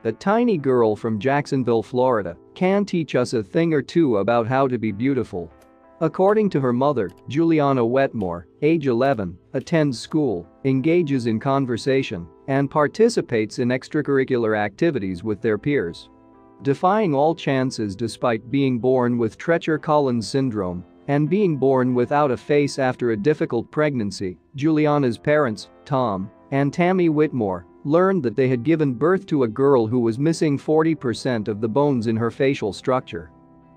A tiny girl from Jacksonville, Florida, can teach us a thing or two about how to be beautiful. According to her mother, Juliana Wetmore, age 11, attends school, engages in conversation, and participates in extracurricular activities with their peers. Defying all chances despite being born with Treacher-Collins syndrome and being born without a face after a difficult pregnancy, Juliana's parents, Tom and Tammy Whitmore, learned that they had given birth to a girl who was missing 40% of the bones in her facial structure.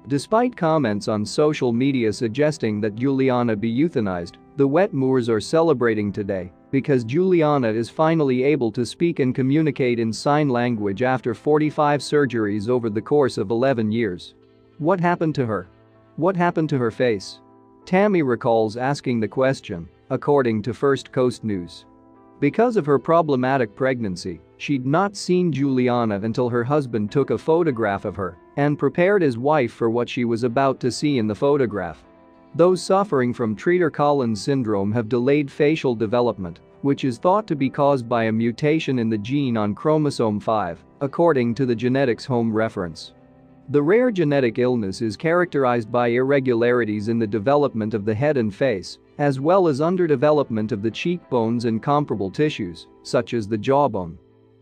Despite comments on social media suggesting that Juliana be euthanized, the Wetmores are celebrating today because Juliana is finally able to speak and communicate in sign language after 45 surgeries over the course of 11 years. What happened to her? What happened to her face? Tammy recalls asking the question, according to First Coast News. Because of her problematic pregnancy, she'd not seen Juliana until her husband took a photograph of her and prepared his wife for what she was about to see in the photograph. Those suffering from Treacher-Collins syndrome have delayed facial development, which is thought to be caused by a mutation in the gene on chromosome 5, according to the Genetics Home Reference. The rare genetic illness is characterized by irregularities in the development of the head and face, as well as underdevelopment of the cheekbones and comparable tissues, such as the jawbone.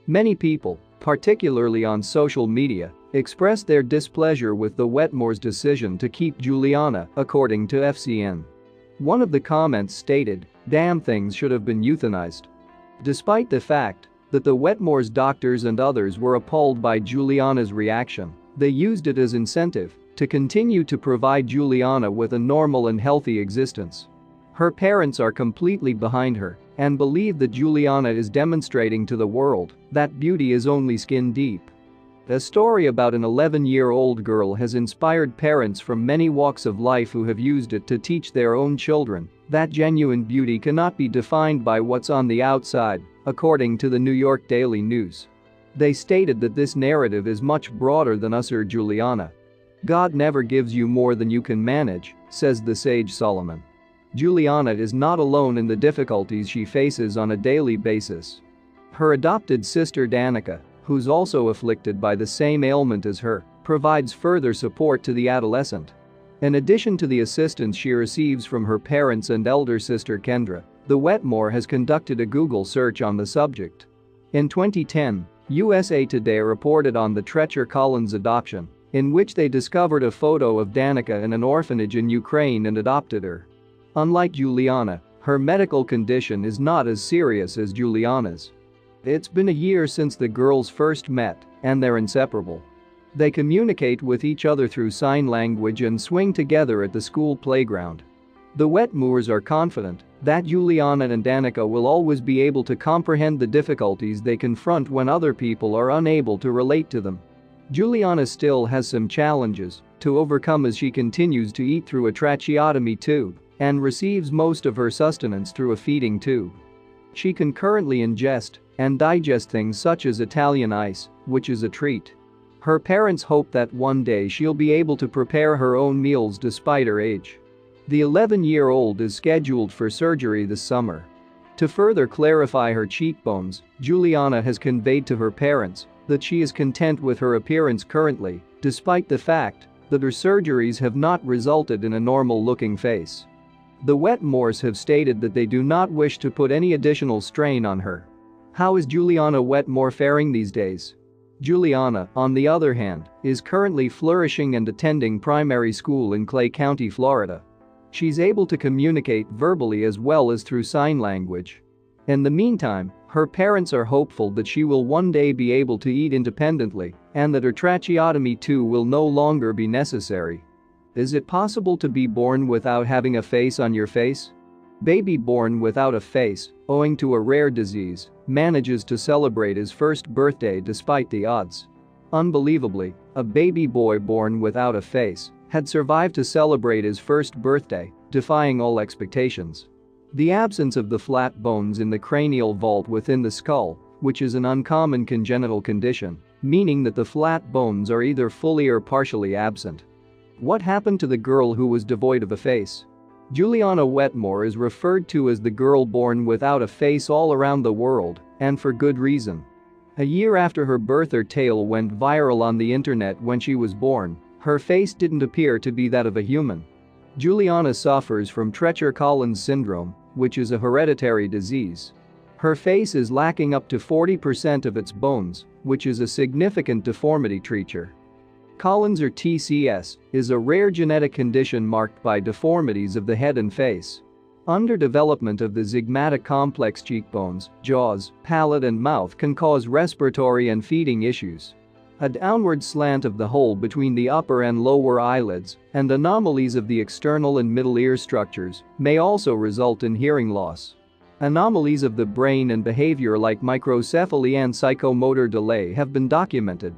Many people, particularly on social media, expressed their displeasure with the Wetmores' decision to keep Juliana, according to FCN. One of the comments stated, "Damn things should have been euthanized." Despite the fact that the Wetmores' doctors and others were appalled by Juliana's reaction, they used it as incentive to continue to provide Juliana with a normal and healthy existence. Her parents are completely behind her and believe that Juliana is demonstrating to the world that beauty is only skin deep. A story about an 11-year-old girl has inspired parents from many walks of life who have used it to teach their own children that genuine beauty cannot be defined by what's on the outside, according to the New York Daily News. They stated that this narrative is much broader than us or Juliana. God never gives you more than you can manage, says the sage Solomon. Juliana is not alone in the difficulties she faces on a daily basis. Her adopted sister Danica, who's also afflicted by the same ailment as her, provides further support to the adolescent. In addition to the assistance she receives from her parents and elder sister Kendra, the Wetmore has conducted a Google search on the subject. In 2010, USA Today reported on the Treacher-Collins adoption, in which they discovered a photo of Danica in an orphanage in Ukraine and adopted her. Unlike Juliana, her medical condition is not as serious as Juliana's. It's been a year since the girls first met, and they're inseparable. They communicate with each other through sign language and swing together at the school playground. The Wetmores are confident that Juliana and Danica will always be able to comprehend the difficulties they confront when other people are unable to relate to them. Juliana still has some challenges to overcome as she continues to eat through a tracheotomy tube and receives most of her sustenance through a feeding tube. She can currently ingest and digest things such as Italian ice, which is a treat. Her parents hope that one day she'll be able to prepare her own meals despite her age. The 11-year-old is scheduled for surgery this summer. To further clarify her cheekbones, Juliana has conveyed to her parents that she is content with her appearance currently, despite the fact that her surgeries have not resulted in a normal-looking face. The Wetmores have stated that they do not wish to put any additional strain on her. How is Juliana Wetmore faring these days? Juliana, on the other hand, is currently flourishing and attending primary school in Clay County, Florida. She's able to communicate verbally as well as through sign language. In the meantime, her parents are hopeful that she will one day be able to eat independently and that her tracheotomy too will no longer be necessary. Is it possible to be born without having a face on your face? Baby born without a face, owing to a rare disease, manages to celebrate his first birthday despite the odds. Unbelievably, a baby boy born without a face had survived to celebrate his first birthday, defying all expectations. The absence of the flat bones in the cranial vault within the skull, which is an uncommon congenital condition, meaning that the flat bones are either fully or partially absent. What happened to the girl who was devoid of a face? Juliana Wetmore is referred to as the girl born without a face all around the world, and for good reason. A year after her birth, her tale went viral on the internet when she was born. Her face didn't appear to be that of a human. Juliana suffers from Treacher-Collins syndrome, which is a hereditary disease. Her face is lacking up to 40% of its bones, which is a significant deformity. Treacher-Collins, or TCS, is a rare genetic condition marked by deformities of the head and face. Underdevelopment of the zygmatic complex cheekbones, jaws, palate and mouth can cause respiratory and feeding issues. A downward slant of the hole between the upper and lower eyelids and anomalies of the external and middle ear structures may also result in hearing loss. Anomalies of the brain and behavior like microcephaly and psychomotor delay have been documented.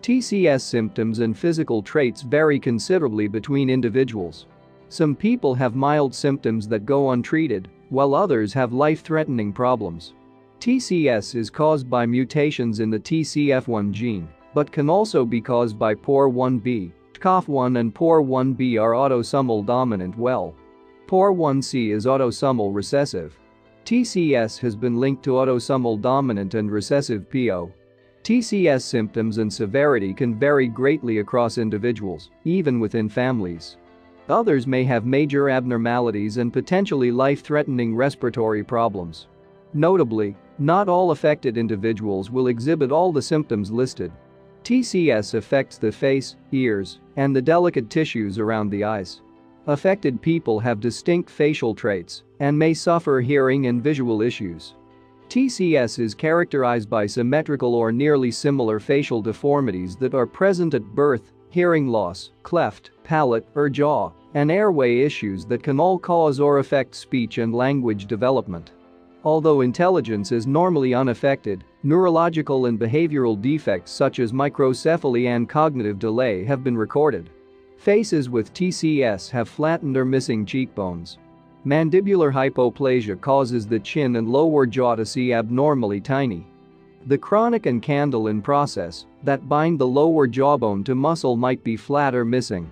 TCS symptoms and physical traits vary considerably between individuals. Some people have mild symptoms that go untreated, while others have life-threatening problems. TCS is caused by mutations in the TCF1 gene, but can also be caused by POR1b, TCOF1 and POR1b are autosomal dominant, while POR1c is autosomal recessive. TCS has been linked to autosomal dominant and recessive PO. TCS symptoms and severity can vary greatly across individuals, even within families. Others may have major abnormalities and potentially life-threatening respiratory problems. Notably, not all affected individuals will exhibit all the symptoms listed. TCS affects the face, ears, and the delicate tissues around the eyes. Affected people have distinct facial traits and may suffer hearing and visual issues. TCS is characterized by symmetrical or nearly similar facial deformities that are present at birth, hearing loss, cleft, palate or jaw, and airway issues that can all cause or affect speech and language development. Although intelligence is normally unaffected, neurological and behavioral defects such as microcephaly and cognitive delay have been recorded. Faces with TCS have flattened or missing cheekbones. Mandibular hypoplasia causes the chin and lower jaw to see abnormally tiny. The chronic and candelin process that bind the lower jawbone to muscle might be flat or missing.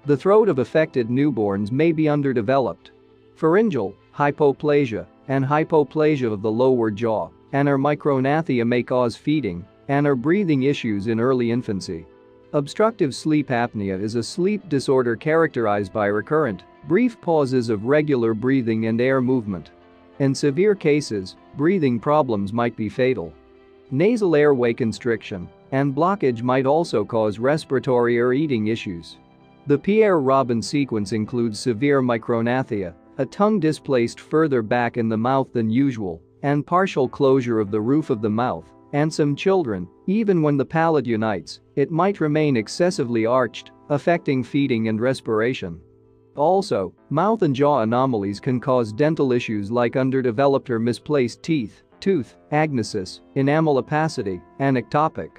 The throat of affected newborns may be underdeveloped. Pharyngeal hypoplasia and hypoplasia of the lower jaw and or micrognathia may cause feeding and or breathing issues in early infancy. Obstructive sleep apnea is a sleep disorder characterized by recurrent, brief pauses of regular breathing and air movement. In severe cases, breathing problems might be fatal. Nasal airway constriction and blockage might also cause respiratory or eating issues. The Pierre-Robin sequence includes severe micrognathia, a tongue displaced further back in the mouth than usual, and partial closure of the roof of the mouth. And some children, even when the palate unites, it might remain excessively arched, affecting feeding and respiration. Also, mouth and jaw anomalies can cause dental issues like underdeveloped or misplaced teeth, tooth agnosis, enamel opacity, and ectopic.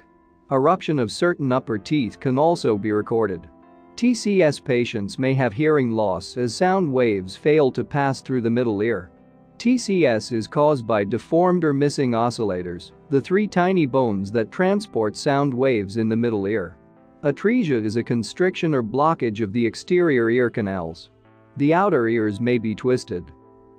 Eruption of certain upper teeth can also be recorded. TCS patients may have hearing loss as sound waves fail to pass through the middle ear. TCS is caused by deformed or missing oscillators, the three tiny bones that transport sound waves in the middle ear. Atresia is a constriction or blockage of the exterior ear canals. The outer ears may be twisted.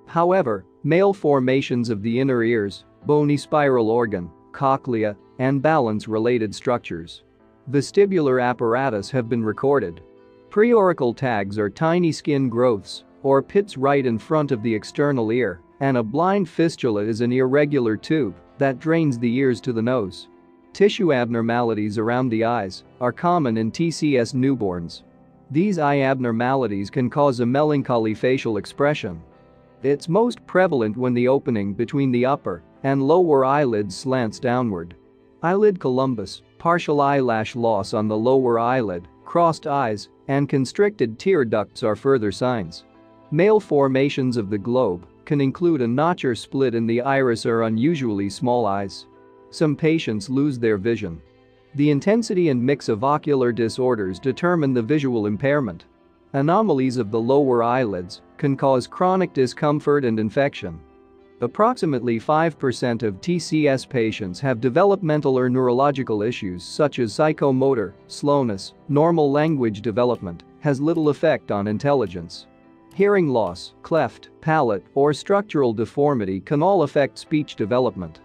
However, malformations of the inner ears, bony spiral organ, cochlea, and balance-related structures. Vestibular apparatus have been recorded. Preauricle tags are tiny skin growths or pits right in front of the external ear, and a blind fistula is an irregular tube that drains the ears to the nose. Tissue abnormalities around the eyes are common in TCS newborns. These eye abnormalities can cause a melancholy facial expression. It's most prevalent when the opening between the upper and lower eyelids slants downward. Eyelid columbus, partial eyelash loss on the lower eyelid, crossed eyes, and constricted tear ducts are further signs. Malformations of the globe can include a notch or split in the iris or unusually small eyes. Some patients lose their vision. The intensity and mix of ocular disorders determine the visual impairment. Anomalies of the lower eyelids can cause chronic discomfort and infection. Approximately 5% of TCS patients have developmental or neurological issues such as psychomotor, slowness, normal language development, has little effect on intelligence. Hearing loss, cleft, palate, or structural deformity can all affect speech development.